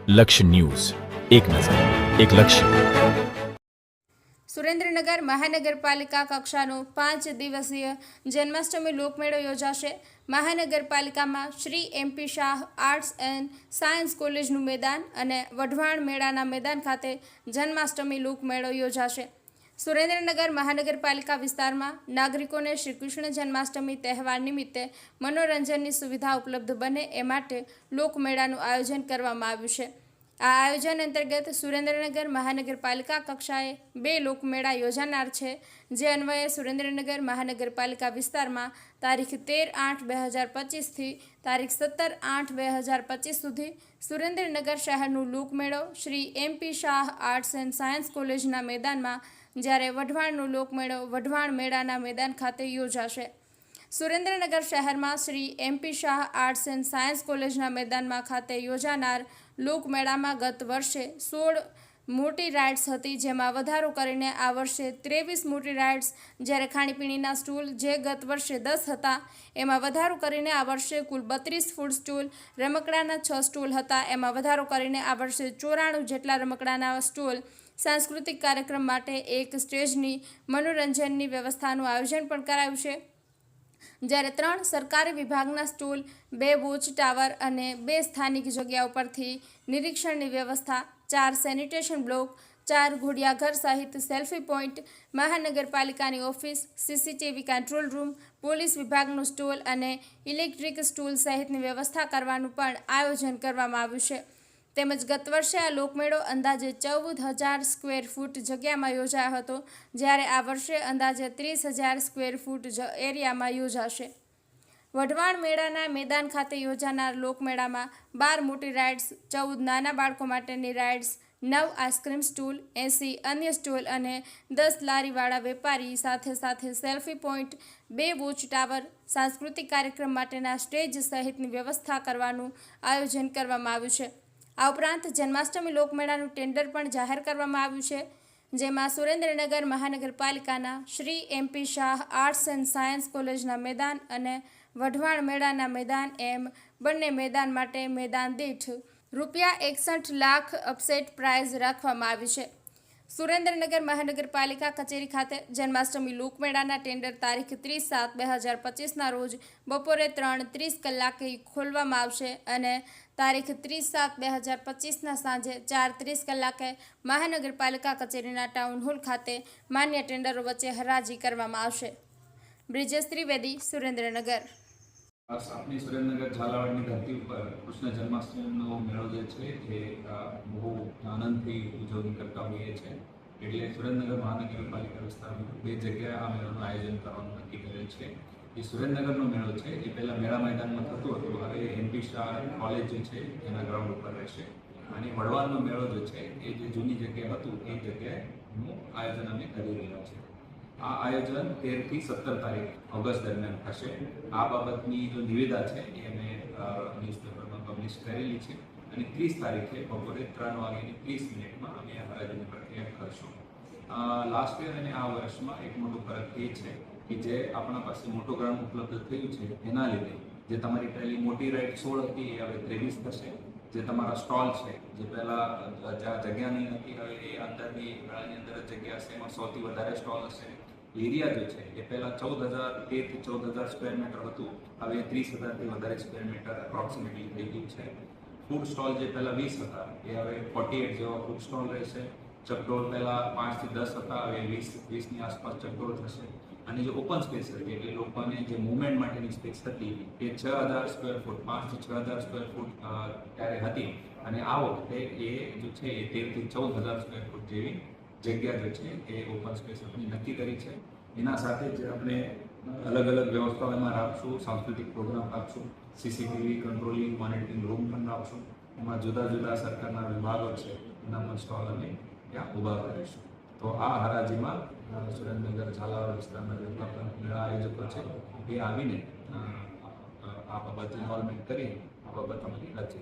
લક્ષ્ય ન્યૂઝ, એક નજર, એક લક્ષ્ય. સુરેન્દ્રનગર મહાનગરપાલિકા કક્ષાનો 5 દિવસીય જન્માષ્ટમી લોકમેળો યોજાશે. મહાનગરપાલિકામાં Shri MP Shah arts and science કોલેજનું મેદાન અને વઢવાણ મેળાના મેદાન ખાતે જન્માષ્ટમી લોકમેળો યોજાશે. સુરેન્દ્રનગર મહાનગરપાલિકા વિસ્તારમાં નાગરિકોને શ્રી કૃષ્ણ જન્માષ્ટમી તહેવાર નિમિત્તે મનોરંજનની સુવિધા ઉપલબ્ધ બને એ માટે લોકમેળાનું આયોજન કરવામાં આવ્યું છે. આ આયોજન અંતર્ગત સુરેન્દ્રનગર મહાનગરપાલિકા કક્ષાએ 2 લોકમેળા યોજાનાર છે, જે અન્વયે સુરેન્દ્રનગર મહાનગરપાલિકા વિસ્તારમાં તારીખ 13/8/2025થી તારીખ 17/8/2025 સુધી સુરેન્દ્રનગર શહેરનું લોકમેળો Shri MP Shah arts and science કોલેજના મેદાનમાં, જ્યારે વઢવાણનો લોકમેળો વઢવાણ મેળાના મેદાન ખાતે યોજાશે. સુરેન્દ્રનગર શહેરમાં Shri MP Shah arts and science કોલેજના મેદાનમાં ખાતે યોજાનાર લોકમેળામાં ગત વર્ષે 16 મોટી રાઇડ્સ હતી, જેમાં વધારો કરીને આ વર્ષે 23 મોટી રાઇડ્સ, જ્યારે ખાણીપીણીના સ્ટોલ જે ગત વર્ષે 10 હતા એમાં વધારો કરીને આ વર્ષે કુલ 32 ફૂડ સ્ટોલ, રમકડાના 6 સ્ટોલ હતા એમાં વધારો કરીને આ વર્ષે 94 જેટલા રમકડાના સ્ટોલ, સાંસ્કૃતિક કાર્યક્રમ માટે એક સ્ટેજની મનોરંજનની વ્યવસ્થાનું આયોજન પણ કરાયું છે, જ્યારે 3 સરકારી વિભાગના સ્ટોલ, 2 વોચ ટાવર અને 2 સ્થાનિક જગ્યાઓ પરથી નિરીક્ષણની વ્યવસ્થા, 4 સેનિટેશન બ્લોક, 4 ઘોડિયાઘર સહિત સેલ્ફી પોઈન્ટ, મહાનગરપાલિકાની office, CCTV control room, police વિભાગનો સ્ટોલ અને ઇલેક્ટ્રિક સ્ટોલ સહિતની વ્યવસ્થા કરવાનું પણ આયોજન કરવામાં આવ્યું છે. તેમજ ગત વર્ષે આ લોકમેળો અંદાજે 14,000 સ્ક્વેર ફૂટ જગ્યામાં યોજાયો હતો, જ્યારે આ વર્ષે અંદાજે 30,000 સ્ક્વેર ફૂટ એરિયામાં યોજાશે. વઢવાણ મેળાના મેદાન ખાતે યોજાનાર લોકમેળામાં 12 મોટી રાઇડ્સ, 14 નાના બાળકો માટેની રાઇડ્સ, 9 આઈસ્ક્રીમ સ્ટોલ, 80 અન્ય સ્ટોલ અને 10 લારીવાળા વેપારી સાથે સેલ્ફી પોઈન્ટ, 2 વોચ ટાવર, સાંસ્કૃતિક કાર્યક્રમ માટેના સ્ટેજ સહિતની વ્યવસ્થા કરવાનું આયોજન કરવામાં આવ્યું છે. આ ઉપરાંત જન્માષ્ટમી લોકમેળાનું ટેન્ડર પણ જાહેર કરવામાં આવ્યું છે, જેમાં સુરેન્દ્રનગર મહાનગરપાલિકાના Shri MP Shah arts and science કોલેજના મેદાન અને વઢવાણ મેળાના મેદાન એમ બંને મેદાન માટે મેદાન દીઠ ₹61 લાખ અપસેટ પ્રાઇઝ રાખવામાં આવી છે. સુરેન્દ્રનગર મહાનગરપાલિકા કચેરી ખાતે જન્માષ્ટમી લોકમેળાના ટેન્ડર તારીખ 30/7/2025ના રોજ બપોરે 3:30 ખોલવામાં આવશે અને તારીખ 30/7/2025ના સાંજે 4:30 મહાનગરપાલિકા કચેરીના ટાઉન હોલ ખાતે માન્ય ટેન્ડરો વચ્ચે હરાજી કરવામાં આવશે. બ્રિજેશ ત્રિવેદી, સુરેન્દ્રનગર. આપણી સુરેન્દ્રનગર ઝાલાવાડની ધરતી ઉપર કૃષ્ણ જન્માષ્ટમીનો મેળો જે છે એ બહુ આનંદથી ઉજવણી કરતા હોઈએ છીએ. એટલે સુરેન્દ્રનગર મહાનગરપાલિકા વિસ્તારમાં 2 જગ્યાએ આ મેળાનું આયોજન કરવાનું નક્કી કરેલ છે. એ સુરેન્દ્રનગરનો મેળો છે એ પહેલાં મેળા મેદાનમાં થતું હતું, હવે એમપી શાહ કોલેજ જે છે એના ગ્રાઉન્ડ ઉપર રહેશે. અને વઢવાણનો મેળો જે છે એ જે જૂની જગ્યાએ હતું એ જગ્યાએનું આયોજન અમે કરી રહ્યા છીએ. આ આયોજન 13 થી 17 તારીખ ઓગસ્ટ દરમિયાન થશે. આ બાબતની જો નિવેદા છે એ અમે ન્યૂઝપેપરમાં પબ્લિશ કરેલી છે અને 30 તારીખે બપોરે 3:30 અમે આ આયોજનની પ્રક્રિયા કરશું. લાસ્ટ યર અને આ વર્ષમાં એક મોટો ફરક એ છે કે જે આપણા પાસે મોટો ગ્રાઉન્ડ ઉપલબ્ધ થયું છે એના લીધે જે તમારી પહેલી મોટી રાઇડ 16 હતી એ હવે 23 થશે. જે તમારા સ્ટોલ છે જે પહેલાં જ્યાં જગ્યા નહીં હતી, હવે એ અંદરની મેળાની અંદર જ જગ્યા હશે, એમાં સૌથી વધારે સ્ટોલ હશે. એરિયા જે છે એ પહેલાં 13,000 સ્ક્વેર મીટર હતું, હવે 30,000થી વધારે સ્ક્વેર મીટર એપ્રોક્સિમેટલી થઈ ગયું છે. ફૂડ સ્ટોલ જે પહેલાં 20 હતા એ હવે 48 જેવા ફૂડ સ્ટોલ રહેશે. ચકડોળ પહેલાં 5 થી 10 હતા, હવે 20ની આસપાસ ચકડોળ થશે. અને જે ઓપન સ્પેસ હતી એટલે લોકોને જે મૂવમેન્ટ માટેની સ્પેસ હતી એ 6,000 સ્ક્વેર ફૂટ, 5 થી 6,000 સ્ક્વેર ફૂટ ત્યારે હતી અને આ વખતે એ જે છે એ 13 થી 14,000 સ્ક્વેર ફૂટ જેવી જગ્યા જે છે એ ઓપન સ્પેસ આપણે નક્કી કરી છે. એના સાથે જ આપણે અલગ અલગ વ્યવસ્થાઓ એમાં રાખશું, સાંસ્કૃતિક પ્રોગ્રામ રાખશું, સીસીટીવી કંટ્રોલિંગ મોનિટરિંગ રૂમ પણ રાખશું. એમાં જુદા જુદા સરકારના વિભાગો છે એના પણ સ્ટોલ અમે ત્યાં ઊભા કરીશું. તો આ હરાજીમાં સુરેન્દ્રનગર ઝાલાવાડ વિસ્તારના જેટલા પણ મેળા આયોજકો છે એ આવીને આ બાબત ઇન્વોલ્વમેન્ટ કરી આ બાબત અમારી રચી છે.